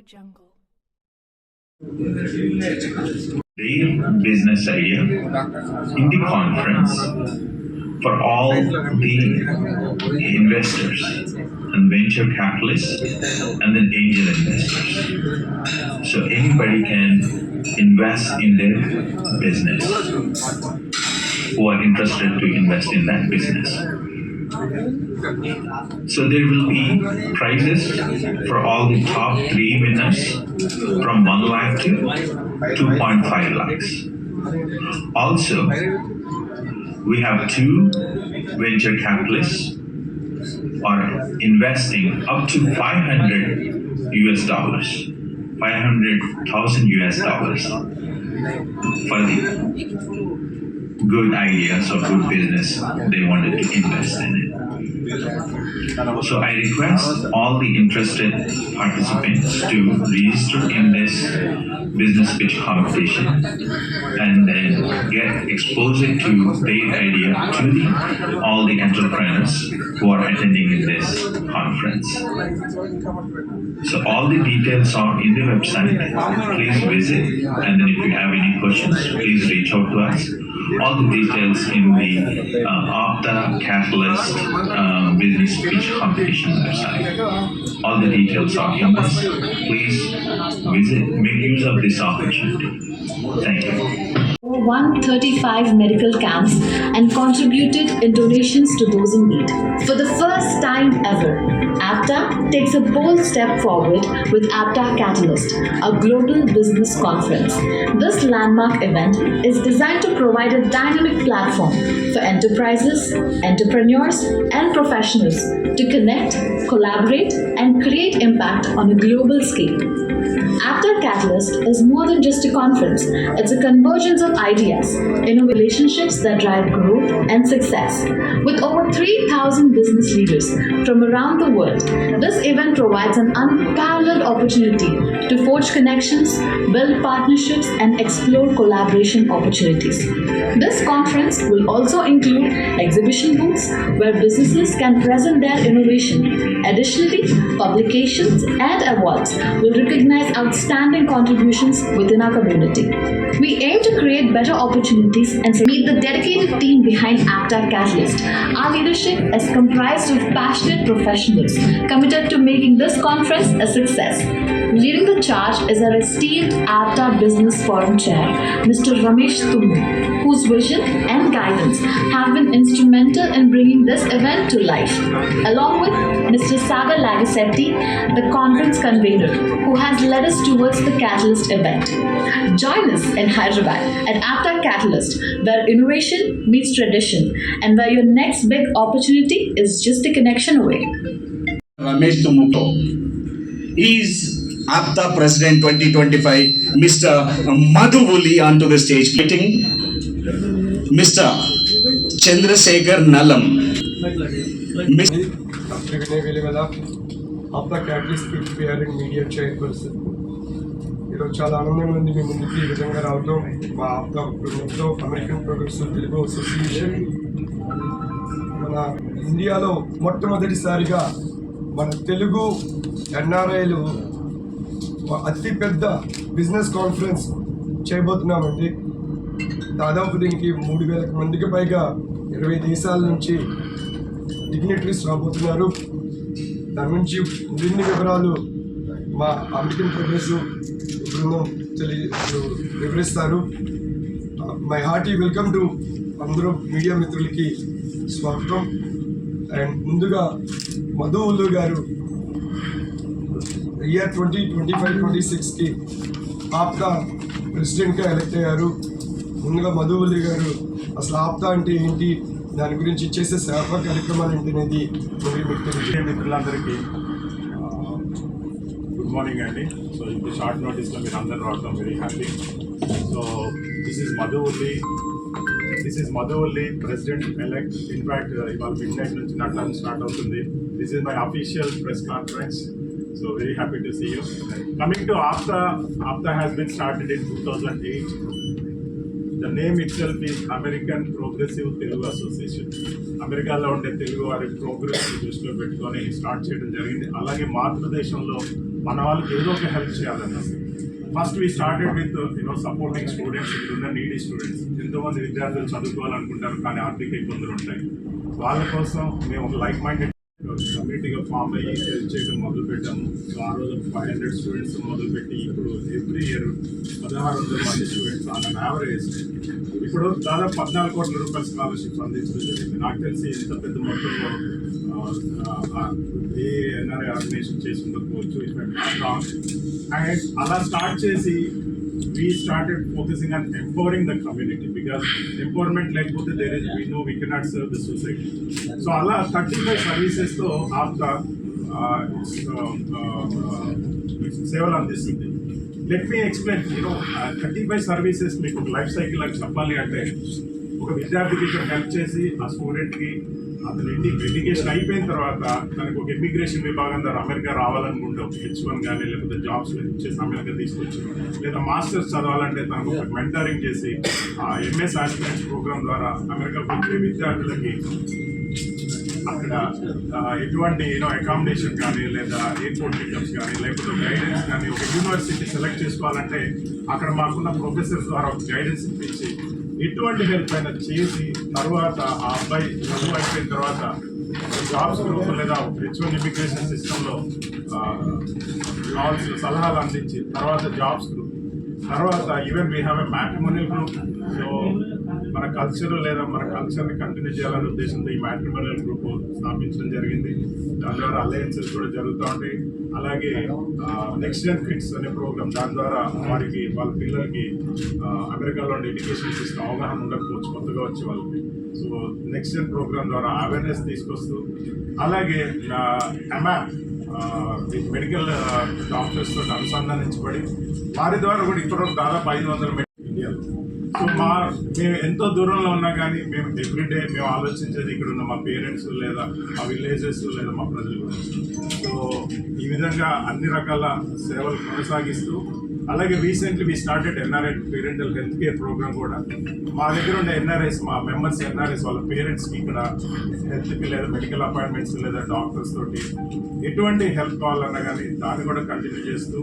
Jungle. The business idea in the conference for all the investors and venture capitalists and then angel investors. So anybody can invest in their business who are interested to invest in that business. So there will be prizes for all the top 3 winners from 1 lakh to 2.5 lakhs. Also, we have 2 venture capitalists are investing up to 500 US dollars, 500,000 US dollars for the good ideas or good business they wanted to invest in it. So I request all the interested participants to register in this business pitch competition and then get exposed to their idea to all the entrepreneurs who are attending in this conference. So all the details are in the website. Please visit, and then if you have any questions, please reach out to us. All the details in the Opta Catalyst Business Pitch Competition website. All the details are in this. Please visit, make use of this opportunity. Thank you. 135 medical camps and contributed in donations to those in need. For the first time ever, APTA takes a bold step forward with APTA Catalyst, a global business conference. This landmark event is designed to provide a dynamic platform for enterprises, entrepreneurs, and professionals to connect, collaborate, and create impact on a global scale. APTA Catalyst is more than just a conference. It's a convergence of ideas, relationships that drive growth and success. With over 3,000 business leaders from around the world, this event provides an unparalleled opportunity to forge connections, build partnerships, and explore collaboration opportunities. This conference will also include exhibition booths where businesses can present their innovation. Additionally, publications and awards will recognize outstanding contributions within our community. We aim to create better opportunities and meet the dedicated team behind APTA Catalyst. Our leadership is comprised of passionate professionals committed to making this conference a success. Leading the charge is our esteemed APTA Business Forum Chair, Mr. Ramesh Tumbu, whose vision and guidance have been instrumental in bringing this event to life, along with Mr. Sagar Lagasetti, the conference convener, who has led us towards the Catalyst event. Join us in Hyderabad at APTA Catalyst, where innovation meets tradition and where your next big opportunity is just a connection away. Ramesh Tumbu is APTA President 2025, Mr. Madhuvuli onto the stage. Meeting Mr. Chandrasekhar Nalam. APTA Catalyst PR and Media Chairperson. ఈరోజు చాలా ఆనందంగా ఉంది మీ ముందుకి ఈ విధంగా రావడం. మా ఆప్తా బృందంతో అమెరికన్ ప్రోగ్రెసివ్ తెలుగు అసోసియేషన్ మన ఇండియాలో మొట్టమొదటిసారిగా మన తెలుగు ఎన్ఆర్ఐలు అతిపెద్ద బిజినెస్ కాన్ఫరెన్స్ చేయబోతున్నామండి. దాదాపు దీనికి 3,000 మందికి పైగా 20 దేశాల నుంచి డిగ్నిటరీస్ రాబోతున్నారు. దాని నుంచి మరిన్ని వివరాలు మా అమెరికన్ ప్రోగ్రెసివ్ బృందం వివరిస్తారు. మై హార్టీ వెల్కమ్ టు అందరూ మీడియా మిత్రులకి స్వాగతం. అండ్ ముందుగా మధు ఉల్లు గారు ఇయర్ 2025-26కి ఆప్తా ప్రెసిడెంట్గా ఎలక్ట్ అయ్యారు. ముందుగా మధు ఉల్లు గారు అసలు ఆప్తా అంటే ఏంటి, దాని గురించి చేసే సేవా కార్యక్రమాలు ఏంటనేది మిత్రులందరికీ గుడ్ మార్నింగ్ అండి. సో ఇది షార్ట్ నోటీస్లో మీరు అందరూ రావడం very happy. So this is Madhu ఉల్లి ప్రెసిడెంట్ ఎలెక్ట్. ఇన్ఫ్యాక్ట్ ఇవాళ మిడ్నైట్ నుంచి నా టర్మ్ స్టార్ట్ అవుతుంది. This is my official press conference. So very happy to see you. Coming to APTA has been started in 2008. The name itself is American Progressive Telugu Association. అమెరికాలో ఉండే తెలుగు వారి progress దృష్టిలో పెట్టుకొని start చేయడం జరిగింది. అలాగే భారతదేశంలో మన వాళ్ళకి ఏదో ఒక హెల్ప్ చేయాలన్నది. First we started with supporting students, ఇక్కడ ఉన్న నీడీ స్టూడెంట్స్. ఎంతోమంది విద్యార్థులు చదువుకోవాలనుకుంటారు కానీ ఆర్థిక ఇబ్బందులు ఉంటాయి. వాళ్ళ కోసం మేము ఒక లైక్ మైండెడ్ కమ్యూనిటీగా ఫామ్ అయ్యి చేయడం మొదలుపెట్టాము. సో ఆ రోజు 500 స్టూడెంట్స్ మొదలుపెట్టి ఇప్పుడు ఎవ్రీ ఇయర్ 1600 మంది స్టూడెంట్స్ ఆన్ యావరేజ్ ఇప్పుడు దాదాపు 14 కోట్ల రూపాయల స్కాలర్షిప్స్ అందించడం జరిగింది. నాకు తెలిసి ఇంత పెద్ద మొత్తంలో ఏ ఎన్ఆర్ఐ ఆర్గనైజేషన్ చేసి ఉండకపోవచ్చు. అండ్ అలా స్టార్ట్ చేసి we started focusing on empowering the community, because empowerment లేకపోతే we cannot serve the society. So అలా 35 సర్వీసెస్ తో ఆప్తా సేవలు అందిస్తుంది. Let me explain. 35 సర్వీసెస్ మీకు ఒక లైఫ్ సైకిల్ అని చెప్పాలి అంటే, ఒక విద్యార్థికి ఇక్కడ హెల్ప్ చేసి ఆ స్టూడెంట్కి అతని ఎడ్యుకేషన్ అయిపోయిన తర్వాత తనకు ఒక ఇమిగ్రేషన్ విభాగం ద్వారా అమెరికా రావాలనుకుంటే ఒక H1 కానీ లేకపోతే జాబ్స్ చేసి అమెరికా తీసుకొచ్చి, లేదా మాస్టర్స్ చదవాలంటే తనకు ఒక మెంటరింగ్ చేసి ఎంఎస్ ఆస్పిరెంట్స్ ప్రోగ్రామ్ ద్వారా అమెరికాకు వచ్చే విద్యార్థులకి అక్కడ ఎటువంటి అకామిడేషన్ కానీ లేదా ఎయిర్పోర్ట్ పికప్స్ కానీ లేకపోతే గైడెన్స్ కానీ, ఒక యూనివర్సిటీ సెలెక్ట్ చేసుకోవాలంటే అక్కడ మాకున్న ప్రొఫెసర్స్ ద్వారా ఒక గైడెన్స్ ఇప్పించి ఎటువంటి హెల్ప్ అయినా చేసి, తర్వాత ఆ అబ్బాయి చదువు అయిపోయిన తర్వాత జాబ్స్ గ్రూప్ లేదా H1 ఇమిగ్రేషన్ సిస్టంలో కావాల్సిన సలహాలు అందించి, తర్వాత జాబ్స్ గ్రూప్, తర్వాత even we have a matrimonial group. So మన కల్చర్ లేదా మన కల్చర్ని కంటిన్యూ చేయాలనే ఉద్దేశంతో ఈ మ్యాట్రిమోనియల్ గ్రూప్ స్థాపించడం జరిగింది. దాని ద్వారా అలయన్సెస్ కూడా జరుగుతూ ఉంటాయి. అలాగే నెక్స్ట్ జెన్ కిడ్స్ అనే ప్రోగ్రామ్, దాని ద్వారా వారికి వాళ్ళ పిల్లలకి అమెరికాలో ఎడ్యుకేషన్ సిస్టమ్ అవగాహన ఉండకపోవచ్చు కొత్తగా వచ్చే వాళ్ళకి. సో నెక్స్ట్ జెన్ ప్రోగ్రామ్ ద్వారా అవేర్నెస్ తీసుకొస్తూ, అలాగే అమాప్ మెడికల్ డాక్టర్స్ తోటి అనుసంధానించబడి వారి ద్వారా కూడా ఇప్పటివరకు దాదాపు 500 ఇండియాలో. సో మేము ఎంతో దూరంలో ఉన్నా కానీ మేము ఎవ్రీడే మేము ఆలోచించేది ఇక్కడ ఉన్న మా పేరెంట్స్ లేదా మా విలేజెస్ లేదా మా ప్రజల గురించి. సో ఈ విధంగా అన్ని రకాల సేవలు కొనసాగిస్తూ, అలాగే recently we started NRI parental health care program కూడా. మా దగ్గర ఉండే ఎన్ఆర్ఐస్, మా మెంబర్స్ ఎన్ఆర్ఐస్ వాళ్ళ పేరెంట్స్కి ఇక్కడ హెల్త్కి లేదా మెడికల్ అపాయింట్మెంట్స్ లేదా డాక్టర్స్ తోటి ఎటువంటి హెల్ప్ కావాలన్నా కానీ దాన్ని కూడా కంటిన్యూ చేస్తూ,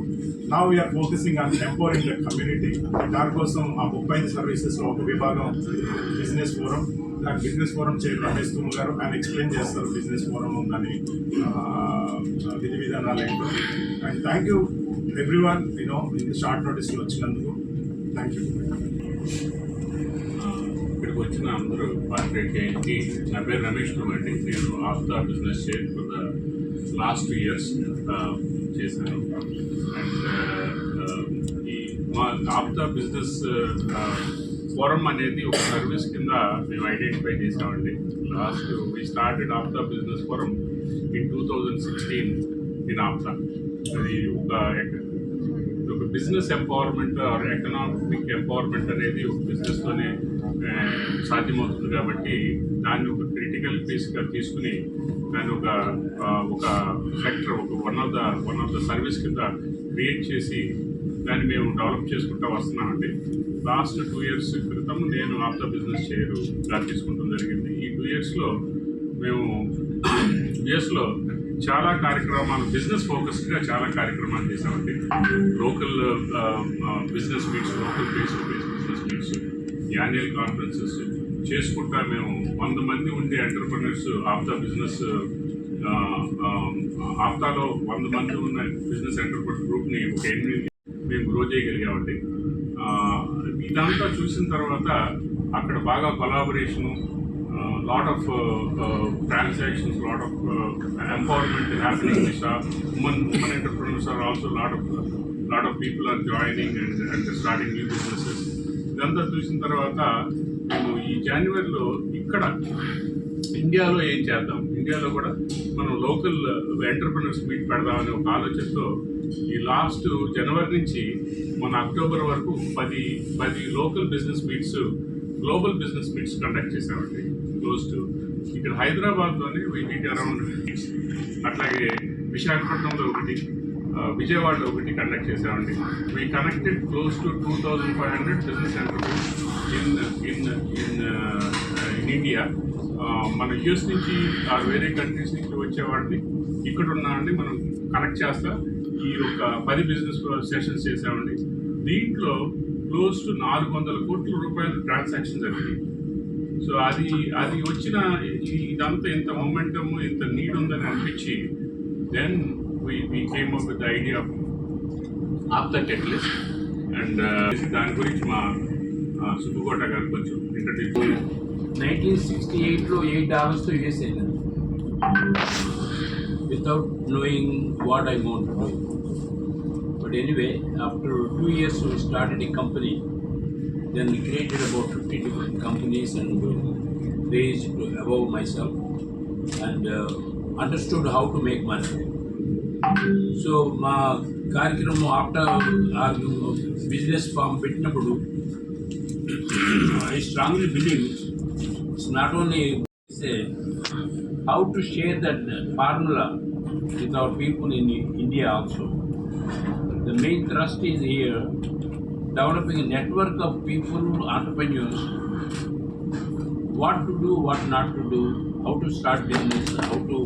now we are focusing on empowering the community. దానికోసం ఆ 35 సర్వీసెస్లో ఒక విభాగం బిజినెస్ ఫోరం. దాని business forum chairman Ramesh Tummu garu ఆయన ఎక్స్ప్లెయిన్ చేస్తారు బిజినెస్ ఫోరం ఉందని విధి విధానాలు ఏంటో. అండ్ థ్యాంక్ యూ ఎవ్రీవన్ ఇంత షార్ట్ నోటీస్లో వచ్చినందుకు. Thank you. ఇక్కడికి వచ్చిన అందరూ పార్టికి నా పేరు రమేష్ అండి. నేను APTA business chair for the last 2 years చేశాను. అండ్ ఈ మా ఆప్తా బిజినెస్ ఫోరం అనేది ఒక సర్వీస్ కింద మేము ఐడెంటిఫై చేసామండి. we started APTA business forum in 2016 in APTA. అది ఒక business empowerment or economic empowerment అనేది ఒక బిజినెస్తోనే సాధ్యమవుతుంది. కాబట్టి దాన్ని ఒక క్రిటికల్ పీస్గా తీసుకుని దాన్ని ఒక sector, one of the service కింద క్రియేట్ చేసి దాన్ని మేము డెవలప్ చేసుకుంటూ వస్తున్నామండి. లాస్ట్ 2 years క్రితం నేను ఆప్తా బిజినెస్ చైర్గా తీసుకుంటాం జరిగింది. ఈ 2 yearsలో మేము యుఎస్లో చాలా కార్యక్రమాలు, బిజినెస్ ఫోకస్డ్గా చాలా కార్యక్రమాలు చేసామండి. Local business meets, local based business meets, annual conferences చేసుకుంటా మేము 100 మంది ఉండే ఎంటర్ప్రెన్యూర్స్ ఆప్తా బిజినెస్ ఆప్తాలో 100 మంది ఉన్న బిజినెస్ ఎంటర్ప్రెన్యూర్ గ్రూప్ని ఒక 8 మేము గ్రో చేయగలిగామండి. ఇదంతా చూసిన తర్వాత అక్కడ బాగా కొలాబరేషను, lot of transactions, lot of empowerment happening in the shop. Women entrepreneurs are also lot of people are joining and starting new businesses. ఇదంతా చూసిన తర్వాత మేము ఈ జనవరిలో ఇక్కడ ఇండియాలో ఏం చేద్దాం, ఇండియాలో కూడా మనం లోకల్ ఎంటర్ప్రెన్యూర్స్ మీట్ పెడదామనే ఒక ఆలోచనతో ఈ లాస్ట్ జనవరి నుంచి మన అక్టోబర్ వరకు 10 local business meets, global business meets conduct చేసామండి. క్లోజ్ టు ఇక్కడ హైదరాబాద్లోనే వీటి అరౌండ్, అట్లాగే విశాఖపట్నంలో ఒకటి, విజయవాడలో ఒకటి కండక్ట్ చేసామండి. We connected close to 2500 business enterprise in India. మన యూఎస్ నుంచి వేరే కంట్రీస్ నుంచి వచ్చేవాడిని ఇక్కడ ఉన్నామని మనం కనెక్ట్ చేస్తా ఈ ఒక 10 బిజినెస్ సెషన్స్ చేసామండి. దీంట్లో క్లోజ్ టు 400 కోట్ల రూపాయలు ట్రాన్సాక్షన్ జరిగింది. సో అది వచ్చిన ఇదంతా ఇంత మొమెంటమ్, ఇంత నీడ్ ఉందని అనిపించి then we came up with the idea of Apta Catalyst, and దాని గురించి మా సుబ్బుకోట గారు కొంచెం ఇంట్రడ్యూస్. 1968లో $8 యూఎస్ అయింది without knowing what I want to do. But anyway, after 2 years we started a company. Then we created about 50 different companies and raised above myself and understood how to make money. So మా కార్యక్రమం after business form పెట్టినప్పుడు I strongly believe it's not only say how to share that formula with our people in India also. The main thrust is here developing a network of people, entrepreneurs, what to do, what not to do, how to start business, how to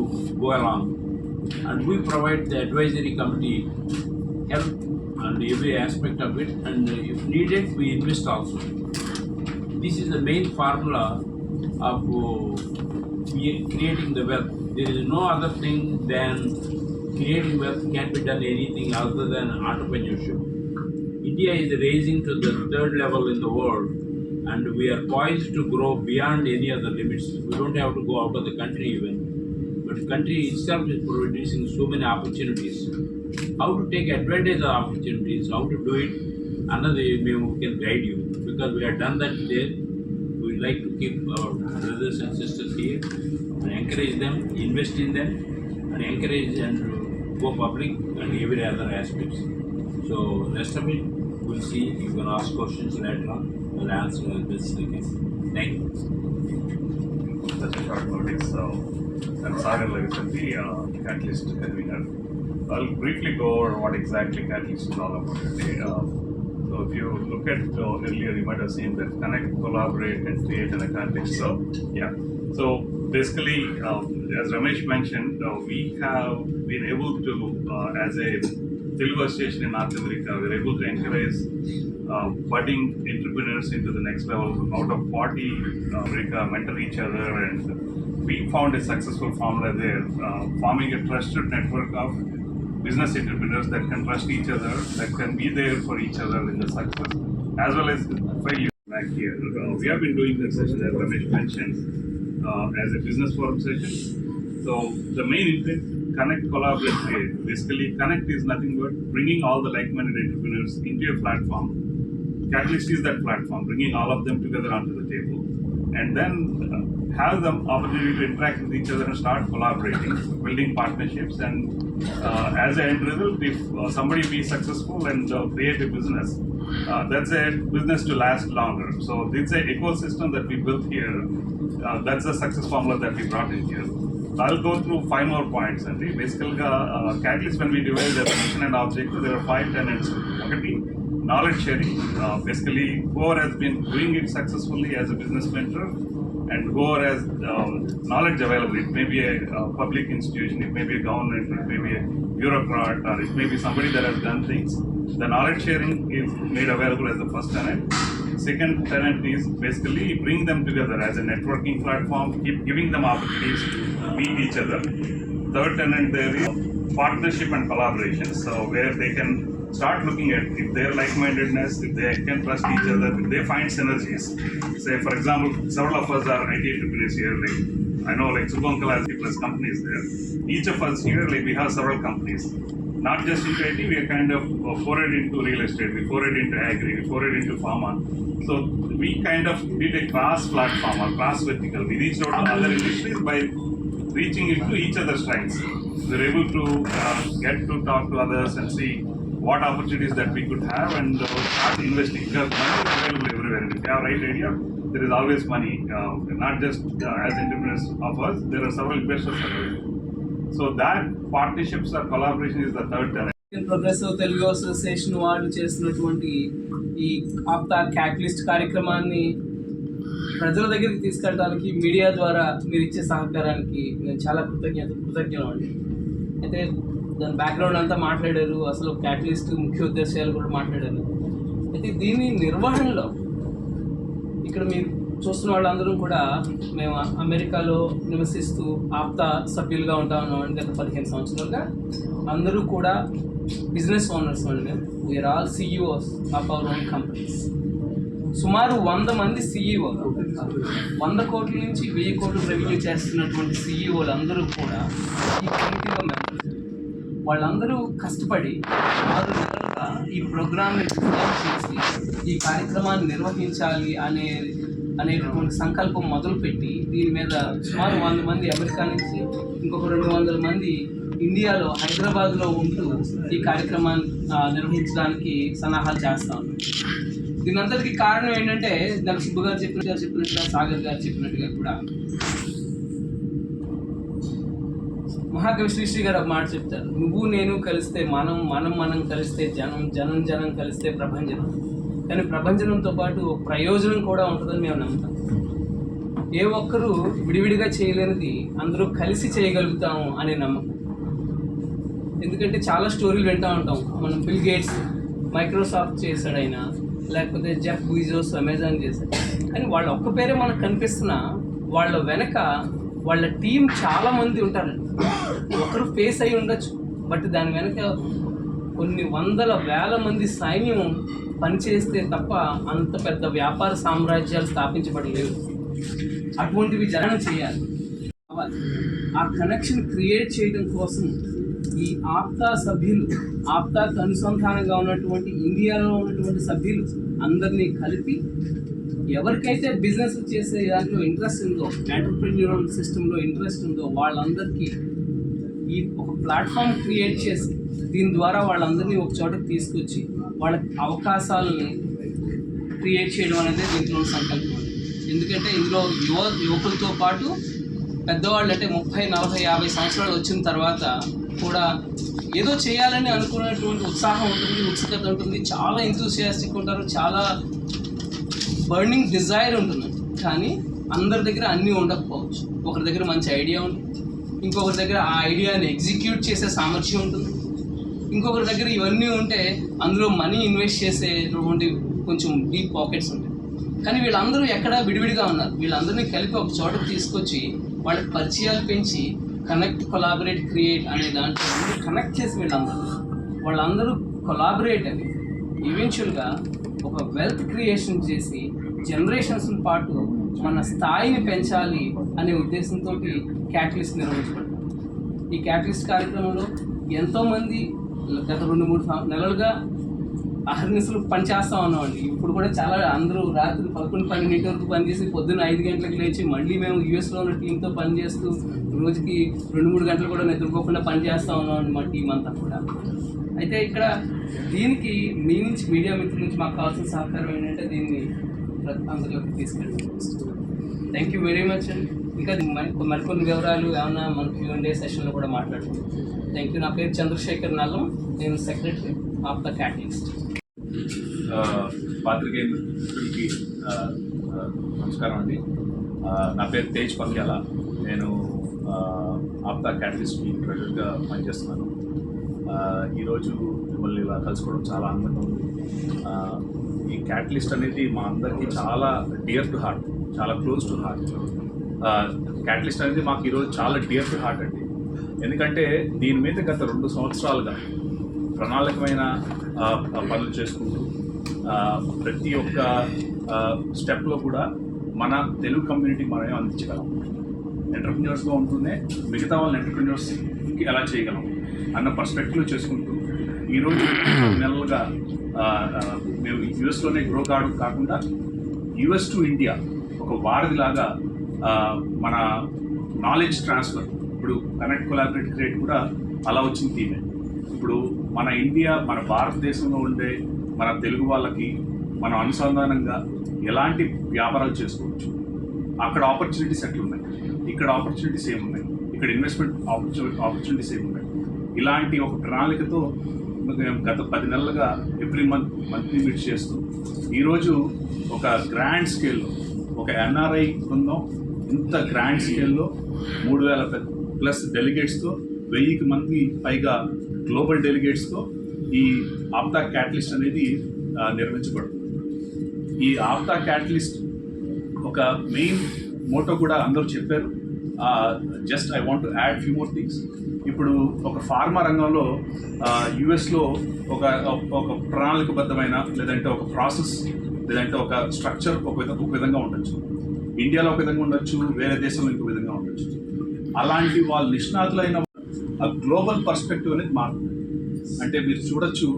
go along. And we provide the advisory committee help and every aspect of it, and if needed we invest also. This is the main formula of creating the wealth. There is no other thing than creating wealth can be done anything other than entrepreneurship. India is rising to the 3rd level in the world, and we are poised to grow beyond any other limits. We don't have to go out of the country even, but the country itself is producing so many opportunities. How to take advantage of opportunities, how to do it, another we can guide you, because we have done that there. We like to keep our brothers and sisters here and encourage them, invest in them, and encourage and go public and every other aspects. So rest of it we'll see. You can ask questions later on. We'll answer as best we can. Thank you. Such a short notice. I'm Sagar Lavisanti, Catalyst convener. I'll briefly go over what exactly Catalyst is all about today. So if you look at earlier, you might have seen that connect, collaborate, and create in a context. So yeah. So basically, as Ramesh mentioned, we have been able to, as a Telugu association in North America, we're able to encourage budding entrepreneurs into the next level. Out of 40, America mentor each other, and we found a successful formula there, forming a trusted network of business entrepreneurs that can trust each other, that can be there for each other in the success, as well as failure. Back here, we have been doing that session, as Ramesh mentioned, as a business forum session. So the main intent, connect, collaborate, create. Basically, connect is nothing but bringing all the like-minded entrepreneurs into a platform. Catalyst is that platform, bringing all of them together onto the table, and then have them opportunity to interact with each other and start collaborating, building partnerships, and as an end result, if somebody be successful and create a business, that's a business to last longer. So it's an ecosystem that we built here. That's the success formula that we brought in here. I'll go through 5 more points. And basically, Catalyst, when we divide the mission and objective, there are 5 tenets. Okay, knowledge sharing. Basically, whoever has been doing it successfully as a business mentor, and whoever has knowledge available, it may be a public institution, it may be a government, it may be a bureaucrat, or it may be somebody that has done things. The knowledge sharing is made available as the first tenet. Second tenet is basically bring them together as a networking platform, keep giving them opportunities to meet each other. Third tenet there is partnership and collaboration. So where they can start looking at if their like-mindedness, if they can trust each other, if they find synergies. Say for example, several of us are IT entrepreneurs here. Like I know, like Subhankar has 50+ companies there. Each of us here, like we have several companies. Not just into IT, we are kind of forayed into real estate, we forayed into agri, we forayed into pharma. So we kind of did a cross-platform or cross-vertical. We reached out to other industries by reaching into each other's strengths. We were able to get to talk to others and see what opportunities that we could have and start investing. Because money is available everywhere. If you have right idea, there is always money. Not just as entrepreneurs of us, there are several investors available. So that partnerships or collaboration is the third tenet. Progressive Telugu association వాళ్ళు చేస్తున్నటువంటి ఈ APTA catalyst కార్యక్రమాన్ని ప్రజల దగ్గరికి తీసుకెళ్ళడానికి media ద్వారా మీరు ఇచ్చే సహకారానికి నేను చాలా కృతజ్ఞతలు అండి. అయితే దాని బ్యాక్గ్రౌండ్ అంతా మాట్లాడారు, అసలు క్యాటలిస్ట్ ముఖ్య ఉద్దేశాలు కూడా మాట్లాడారు. అయితే దీని నిర్వహణలో ఇక్కడ మీరు చూస్తున్న వాళ్ళందరూ కూడా మేము అమెరికాలో నివసిస్తూ ఆప్తా సభ్యులుగా ఉంటా ఉన్నాం గత 15 సంవత్సరాలుగా. అందరూ కూడా బిజినెస్ ఓనర్స్ అండి. మేము we are all CEOs of our own companies. సుమారు 100 మంది సిఇఓలు, 100 కోట్ల నుంచి 1000 కోట్లు రెవెన్యూ చేస్తున్నటువంటి సిఇఓలు అందరూ కూడా ఈ కమిటీలో మెంబర్స్. వాళ్ళందరూ కష్టపడి 6 నెలలుగా ఈ ప్రోగ్రామ్ని డిజైన్ చేసి ఈ కార్యక్రమాన్ని నిర్వహించాలి అనేటువంటి సంకల్పం మొదలుపెట్టి దీని మీద సుమారు 100 మంది అమెరికా నుంచి, ఇంకొక 200 మంది ఇండియాలో హైదరాబాద్లో ఉంటూ ఈ కార్యక్రమాన్ని నిర్వహించడానికి సన్నాహాలు చేస్తా ఉన్నాం. దీనంతటికీ కారణం ఏంటంటే నాకు సుబ్బు గారు చెప్పినట్టుగా సాగర్ గారు చెప్పినట్టుగా కూడా మహాకవి శ్రీశ్రీ గారు ఒక మాట చెప్తారు, నువ్వు నేను కలిస్తే మనం కలిస్తే జనం కలిస్తే ప్రభంజనం. కానీ ప్రభంజనంతో పాటు ప్రయోజనం కూడా ఉంటుందని మేము నమ్ముతాం. ఏ ఒక్కరూ విడివిడిగా చేయలేనిది అందరూ కలిసి చేయగలుగుతాము అనే నమ్మకం. ఎందుకంటే చాలా స్టోరీలు వింటూ ఉంటాం. మనం బిల్ గేట్స్ మైక్రోసాఫ్ట్ చేశాడైనా, లేకపోతే జెఫ్ బీజోస్ అమెజాన్ చేశాడు. కానీ వాళ్ళ ఒక్క పేరే మనకు కనిపిస్తున్నా వాళ్ళ వెనక వాళ్ళ టీం చాలామంది ఉంటారండి. ఒకరు ఫేస్ అయి ఉండొచ్చు, బట్ దాని వెనక కొన్ని వందల వేల మంది సైన్యం పనిచేస్తే తప్ప అంత పెద్ద వ్యాపార సామ్రాజ్యాలు స్థాపించబడలేవు. అటువంటివి జరగడం చేయాలి. ఆ కనెక్షన్ క్రియేట్ చేయడం కోసం ఈ ఆప్తా సభ్యులు, ఆప్తాకు అనుసంధానంగా ఉన్నటువంటి ఇండియాలో ఉన్నటువంటి సభ్యులు అందరినీ కలిపి ఎవరికైతే బిజినెస్ చేసే దాంట్లో ఇంట్రెస్ట్ ఉందో, ఎంటర్ప్రెన్యూరల్ సిస్టంలో ఇంట్రెస్ట్ ఉందో వాళ్ళందరికీ ఈ ఒక ప్లాట్ఫామ్ క్రియేట్ చేసి దీని ద్వారా వాళ్ళందరినీ ఒక చోటకి తీసుకొచ్చి వాళ్ళ అవకాశాలని క్రియేట్ చేయడం అనేది దీంట్లో సంకల్పం. ఎందుకంటే ఇందులో యువకులతో పాటు పెద్దవాళ్ళు అంటే 30, 40, 50 సంవత్సరాలు వచ్చిన తర్వాత కూడా ఏదో చేయాలని అనుకునేటువంటి ఉత్సాహం ఉంటుంది, ఉత్సుకత ఉంటుంది, చాలా ఎంతూసియాస్టిక్ ఉంటారు, చాలా బర్నింగ్ డిజైర్ ఉంటుంది. కానీ అందరి దగ్గర అన్నీ ఉండకపోవచ్చు. ఒకరి దగ్గర మంచి ఐడియా ఉంటుంది, ఇంకొకరి దగ్గర ఆ ఐడియాని ఎగ్జిక్యూట్ చేసే సామర్థ్యం ఉంటుంది, ఇంకొకరి దగ్గర ఇవన్నీ ఉంటే అందులో మనీ ఇన్వెస్ట్ చేసేటువంటి కొంచెం డీప్ పాకెట్స్ ఉంటాయి. కానీ వీళ్ళందరూ ఎక్కడ విడివిడిగా ఉన్నారు. వీళ్ళందరినీ కలిపి ఒక చోటకి తీసుకొచ్చి వాళ్ళకి పరిచయాలు పెంచి కనెక్ట్, కొలాబరేట్, క్రియేట్ అనే దాంట్లో కనెక్ట్ చేసి వాళ్ళందరూ కొలాబరేట్ అని ఈవెన్చువల్గా ఒక వెల్త్ క్రియేషన్ చేసి జనరేషన్స్ పాటు మన స్థాయిని పెంచాలి అనే ఉద్దేశంతో క్యాటలిస్ట్ నిర్వహించబడ్డారు. ఈ క్యాటలిస్ట్ కార్యక్రమంలో ఎంతోమంది గత 2-3 నెలలుగా అహర్నిశలు పనిచేస్తూ ఉన్నామండి. ఇప్పుడు కూడా చాలా అందరూ రాత్రి 11-12 వరకు పనిచేసి పొద్దున్న 5 గంటలకు లేచి మళ్ళీ మేము యూఎస్లో ఉన్న టీంతో పనిచేస్తూ రోజుకి 2-3 గంటలు కూడా నిద్రపోకుండా పనిచేస్తూ ఉన్నామండి మా టీం అంతా కూడా. అయితే ఇక్కడ దీనికి మీ నుంచి, మీడియా మిత్రుల నుంచి మాకు కావాల్సిన సహకారం ఏంటంటే దీన్ని అందరిలోకి తీసుకెళ్ళి థ్యాంక్ యూ వెరీ మచ్ అండి. ఇంకా మరికొన్ని వివరాలు ఏమన్నా మన Q&A సెషన్లో కూడా మాట్లాడుతున్నాం. Thank you. నా పేరు చంద్రశేఖర్ నల్లం, నేను సెక్రటరీ ఆఫ్ ద క్యాటలిస్ట్. పాత్రికేయ మిత్రులకి నమస్కారం అండి. నా పేరు తేజ్ పంక్యాల. నేను ఆప్తా క్యాటలిస్ట్కి ట్రెజర్గా పనిచేస్తున్నాను. ఈరోజు మిమ్మల్ని ఇలా కలుసుకోవడం చాలా ఆనందంగా ఉంది. ఈ క్యాటలిస్ట్ అనేది మా అందరికీ చాలా డియర్ టు హార్ట్, చాలా క్లోజ్ టు హార్ట్. క్యాటలిస్ట్ అనేది మాకు ఈరోజు చాలా డియర్ టు హార్ట్ అండి. ఎందుకంటే దీని మీద గత 2 సంవత్సరాలుగా ప్రణాళికమైన పనులు చేసుకుంటూ ప్రతి ఒక్క స్టెప్లో కూడా మన తెలుగు కమ్యూనిటీ మనమే అందించగలం. ఎంటర్ప్రెన్యూర్స్గా ఉంటూనే మిగతా వాళ్ళని ఎంటర్ప్రెన్యూర్స్కి ఎలా చేయగలం అన్న పర్స్పెక్టివ్ చేసుకుంటూ ఈరోజు నెలలుగా మేము యూఎస్లోనే గ్రో కావడం కాకుండా యూఎస్ టు ఇండియా ఒక వారధిలాగా మన నాలెడ్జ్ ట్రాన్స్ఫర్, ఇప్పుడు కనెక్ట్, కొలాబరేట్, క్రియేట్ కూడా అలా వచ్చిన థీమే. ఇప్పుడు మన ఇండియా, మన భారతదేశంలో ఉండే మన తెలుగు వాళ్ళకి మనం అనుసంధానంగా ఎలాంటి వ్యాపారాలు చేసుకోవచ్చు, అక్కడ ఆపర్చునిటీస్ ఎట్లున్నాయి, ఇక్కడ ఆపర్చునిటీస్ ఏమున్నాయి, ఇక్కడ ఇన్వెస్ట్మెంట్ ఆపర్చునిటీస్ ఏమున్నాయి, ఇలాంటి ఒక ప్రణాళికతో గత 10 నెలలుగా ఎవ్రీ మంత్లీ మీట్ చేస్తూ ఈరోజు ఒక గ్రాండ్ స్కేల్లో ఒక ఎన్ఆర్ఐ బృందం ఇంత గ్రాండ్ స్కేల్లో 3000+ డెలిగేట్స్తో 1000 మంది పైగా గ్లోబల్ డెలిగేట్స్తో ఈ ఆప్తా క్యాటలిస్ట్ అనేది నిర్వహించబడుతుంది. ఈ ఆప్తా క్యాటలిస్ట్ ఒక మెయిన్ మోటో కూడా అందరూ చెప్పారు. Just I want to add few more things. ఇప్పుడు ఒక ఫార్మా రంగంలో యుఎస్లో ఒక ప్రణాళికబద్ధమైన లేదంటే ఒక ప్రాసెస్ లేదంటే ఒక స్ట్రక్చర్ ఒక విధంగా ఉండొచ్చు, ఇండియాలో ఒక విధంగా ఉండొచ్చు, వేరే దేశంలో ఇంకో విధంగా ఉండొచ్చు. అలాంటి వాళ్ళు నిష్ణాతులైన ఆ గ్లోబల్ పర్స్పెక్టివ్ అనేది మారుతుంది. అంటే మీరు చూడొచ్చు,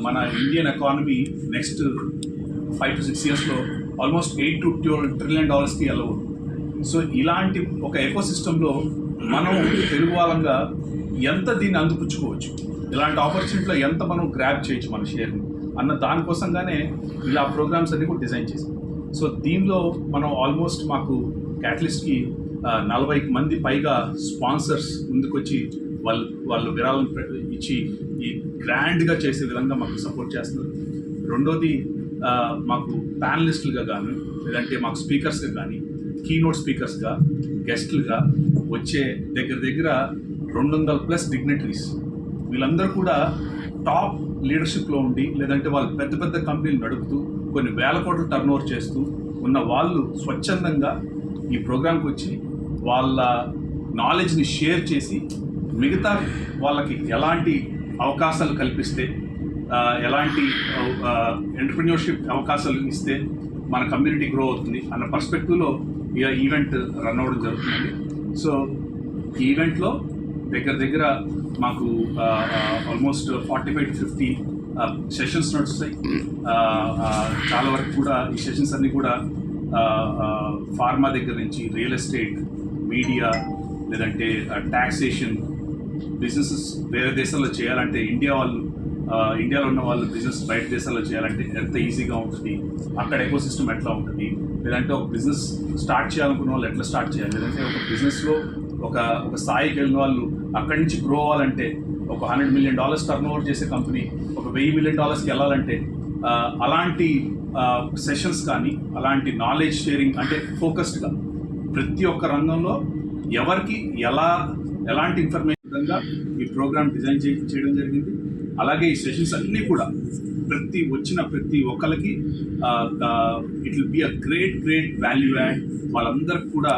మన ఇండియన్ ఎకానమీ నెక్స్ట్ 5 to 6 yearsలో ఆల్మోస్ట్ $8 to $12 trillion వెళ్ళవచ్చు. సో ఇలాంటి ఒక ఎకోసిస్టంలో మనం తెలుగు వాళ్ళంగా ఎంత దీన్ని అందిపుచ్చుకోవచ్చు, ఇలాంటి ఆపర్చునిటీలో ఎంత మనం గ్రాబ్ చేయొచ్చు మన షేర్ని అన్న దానికోసంగానే ఇలా ప్రోగ్రామ్స్ అన్ని కూడా డిజైన్ చేసాం. సో దీనిలో మనం ఆల్మోస్ట్ మాకు క్యాటలిస్ట్కి 40 మంది పైగా స్పాన్సర్స్ ముందుకొచ్చి వాళ్ళు విరాళం ఇచ్చి ఈ గ్రాండ్గా చేసే విధంగా మాకు సపోర్ట్ చేస్తున్నారు. రెండోది మాకు ప్యానలిస్టులుగా కానీ లేదంటే మాకు స్పీకర్స్గా కానీ కీనోట్ స్పీకర్స్గా గెస్ట్లుగా వచ్చే దగ్గర 200+ డిగ్నిటరీస్, వీళ్ళందరూ కూడా టాప్ లీడర్షిప్లో ఉండి లేదంటే వాళ్ళు పెద్ద పెద్ద కంపెనీలు నడుపుతూ కొన్ని వేల కోట్ల టర్న్ చేస్తూ ఉన్న వాళ్ళు స్వచ్ఛందంగా ఈ ప్రోగ్రాంకి వచ్చి వాళ్ళ నాలెడ్జ్ని షేర్ చేసి మిగతా వాళ్ళకి ఎలాంటి అవకాశాలు కల్పిస్తే, ఎలాంటి ఎంటర్‌ప్రెన్యూర్‌షిప్ అవకాశాలు ఇస్తే మన కమ్యూనిటీ గ్రో అవుతుంది అన్న పర్స్పెక్టివ్లో ఈ ఈవెంట్ రన్ అవ్వడం జరుగుతుంది. సో ఈ ఈవెంట్లో దగ్గర మాకు ఆల్మోస్ట్ 45 to 50 సెషన్స్ నడుస్తాయి. చాలా వరకు కూడా ఈ సెషన్స్ అన్నీ కూడా ఫార్మా దగ్గర నుంచి రియల్ ఎస్టేట్, మీడియా, లేదంటే టాక్సేషన్, బిజినెసెస్ వేరే దేశాల్లో చేయాలంటే ఇండియాలో ఉన్న వాళ్ళు బిజినెస్ బయట దేశాల్లో చేయాలంటే ఎంత ఈజీగా ఉంటుంది, అక్కడ ఎకోసిస్టమ్ ఎట్లా ఉంటుంది, లేదంటే ఒక బిజినెస్ స్టార్ట్ చేయాలనుకున్న వాళ్ళు ఎట్లా స్టార్ట్ చేయాలి, లేదంటే ఒక బిజినెస్లో ఒక స్థాయికి వెళ్ళిన వాళ్ళు అక్కడి నుంచి గ్రో అవ్వాలంటే ఒక $100 million టర్న్ చేసే కంపెనీ ఒక $1,000 million వెళ్ళాలంటే అలాంటి సెషన్స్ కానీ అలాంటి నాలెడ్జ్ షేరింగ్ అంటే ఫోకస్డ్గా ప్రతి ఒక్క రంగంలో ఎవరికి ఎలాంటి ఇన్ఫర్మేషన్ విధంగా ఈ ప్రోగ్రామ్ డిజైన్ చేయడం జరిగింది. అలాగే ఈ సెషన్స్ అన్నీ కూడా ప్రతి ఒక్కరికి it will be a great value add. వాళ్ళందరికీ కూడా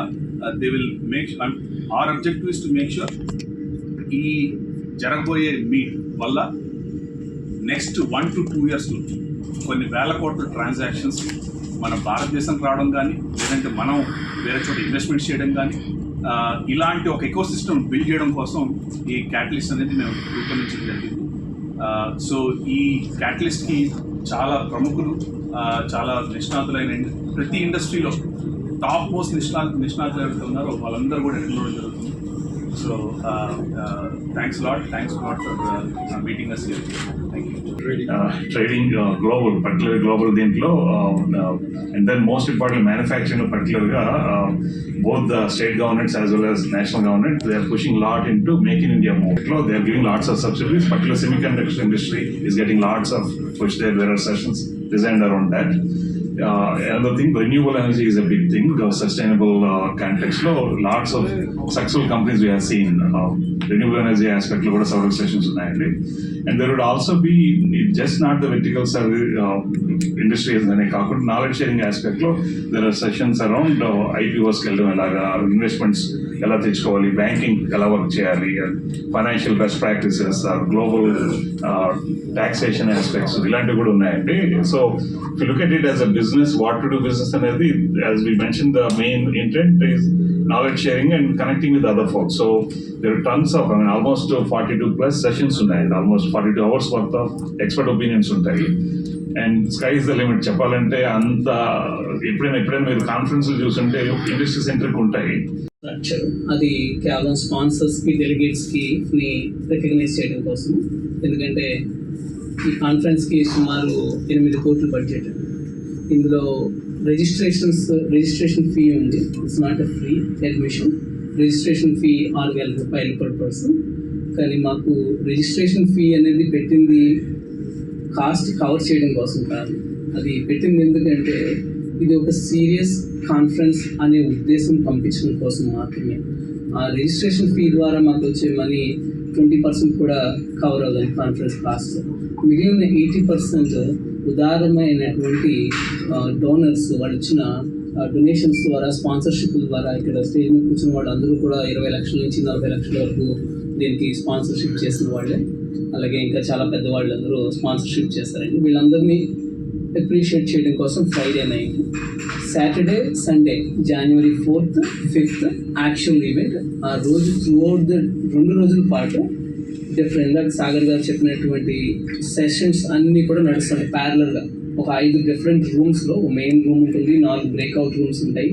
they will make our objective is to make sure ఈ జరగబోయే మీట్ వల్ల నెక్స్ట్ 1 to 2 yearsలో కొన్ని వేల కోట్ల ట్రాన్సాక్షన్స్ మన భారతదేశానికి రావడం కానీ లేదంటే మనం వేరే చోట ఇన్వెస్ట్మెంట్ చేయడం కానీ ఇలాంటి ఒక ఎకోసిస్టమ్ బిల్డ్ చేయడం కోసం ఈ క్యాటలిస్ట్ అనేది మేము రూపొందించడం జరిగింది. సో ఈ క్యాటలిస్ట్కి చాలా ప్రముఖులు, చాలా నిష్ణాతులైన ప్రతి ఇండస్ట్రీలో టాప్ మోస్ట్ నిష్ణాతులు ఎవరైతే ఉన్నారో వాళ్ళందరూ కూడా అటెండ్ అవ్వడం జరుగుతుంది. So thanks lot for meeting us here. Thank you. Trading global, particularly global దీంట్లో and then most importantly manufacturing particularly both the state governments as well as national government, they are pushing a lot into Make in India move. They are giving lots of subsidies, particularly semiconductor industry is getting lots of push there. There are sessions designed around that. Another thing, renewable energy is a big thing. The sustainable context lo lots of successful companies we have seen renewable energy aspect lo kuda several sessions unnayandi. And there would also be just not the vertical service industry as ane kaakunda knowledge sharing aspect lo there are sessions around IPOs kellam elaga, investments ela techukovali, banking ela work cheyali, financial best practices, global taxation aspects ilanti kuda unnayandi. So if you look at it as a business, what to do business anedi, as we mentioned, the main intent is knowledge sharing and connecting with other folks. So there are tons of, almost 42+ sessions unnai, almost 42 hours worth of expert opinions ఉంటాయి. And sky is the limit చెప్పాలంటే అంత ఎప్పుడైనా మీరు conference చూస్తుంటే industry centric ఉంటాయి. అది కేవలం స్పాన్సర్స్కి డెలిగేట్స్కి recognise చేయడం కోసం. ఎందుకంటే ఈ కాన్ఫరెన్స్కి సుమారు 8 కోట్ల బడ్జెట్. ఇందులో రిజిస్ట్రేషన్ ఫీ ఉంది. It's not a free admission. Registration fee $6,000 per person. కానీ మాకు రిజిస్ట్రేషన్ ఫీ అనేది పెట్టింది కాస్ట్ కవర్ చేయడం కోసం కాదు. అది పెట్టింది ఎందుకంటే ఇది ఒక సీరియస్ కాన్ఫరెన్స్ అనే ఉద్దేశం పంపించడం కోసం మాత్రమే. ఆ రిజిస్ట్రేషన్ ఫీ ద్వారా మాకు వచ్చే మనీ 20% కూడా కవర్ అవుతుంది కాన్ఫరెన్స్ కాస్ట్. మిగిలిన 80% ఉదారమైనటువంటి డోనర్స్ వాళ్ళు ఇచ్చిన డొనేషన్స్ ద్వారా, స్పాన్సర్షిప్ ద్వారా ఇక్కడ స్టేజ్ మీద కూర్చున్న వాళ్ళందరూ కూడా 20 లక్షల నుంచి 40 లక్షల వరకు దీనికి స్పాన్సర్షిప్ చేసిన వాళ్ళే. అలాగే ఇంకా చాలా పెద్దవాళ్ళందరూ స్పాన్సర్షిప్ చేస్తారండి. వీళ్ళందరినీ అప్రిషియేట్ చేయడం కోసం Friday night, Saturday, Sunday January 4th, 5th actual event. ఆ రోజు త్రూఅవుట్ ద 2 రోజుల పాటు డిఫరెంట్గా సాగర్ గారు చెప్పినటువంటి సెషన్స్ అన్నీ కూడా నడుస్తాయి ప్యారలర్గా. ఒక 5 డిఫరెంట్ రూమ్స్లో మెయిన్ రూమ్ ఉంటుంది, 4 బ్రేక్అవుట్ రూమ్స్ ఉంటాయి.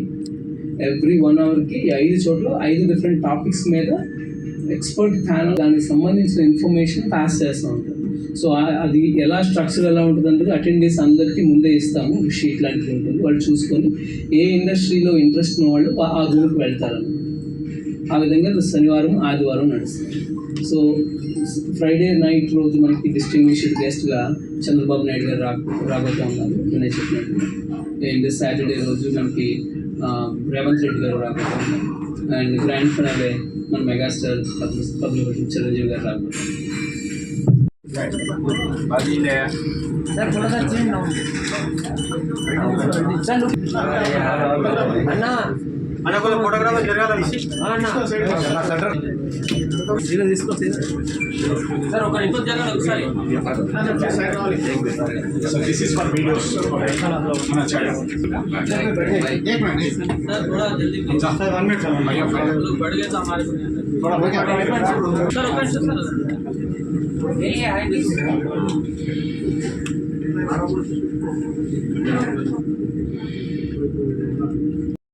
ఎవ్రీ 1 అవర్కి 5 చోట్ల 5 డిఫరెంట్ టాపిక్స్ మీద ఎక్స్పర్ట్ ప్యానల్ దానికి సంబంధించిన ఇన్ఫర్మేషన్ పాస్ చేస్తూ ఉంటారు. సో అది ఎలా స్ట్రక్చర్ ఎలా ఉంటుందంటే అటెండెన్స్ అందరికీ ముందే ఇస్తాము, షీట్ లాంటిది ఉంటుంది. వాళ్ళు చూసుకొని ఏ ఇండస్ట్రీలో ఇంట్రెస్ట్ ఉన్న వాళ్ళు ఆ రూమ్కి వెళ్తారు. ఆ విధంగా శనివారం, ఆదివారం నడుస్తుంది. సో ఫ్రైడే నైట్ రోజు మనకి డిస్టింగ్విష్డ్ గెస్ట్గా చంద్రబాబు నాయుడు గారు రాబోతూ ఉన్నారు, నేను చెప్పినట్టు. అండ్ సాటర్డే రోజు మనకి రేవంత్ రెడ్డి గారు రాబోతూ ఉన్నారు. అండ్ గ్రాండ్ ఫినాలే మన మెగాస్టార్ పద్మభూషణ్ చిరంజీవి గారు రాబోతున్నారు. This is for videos.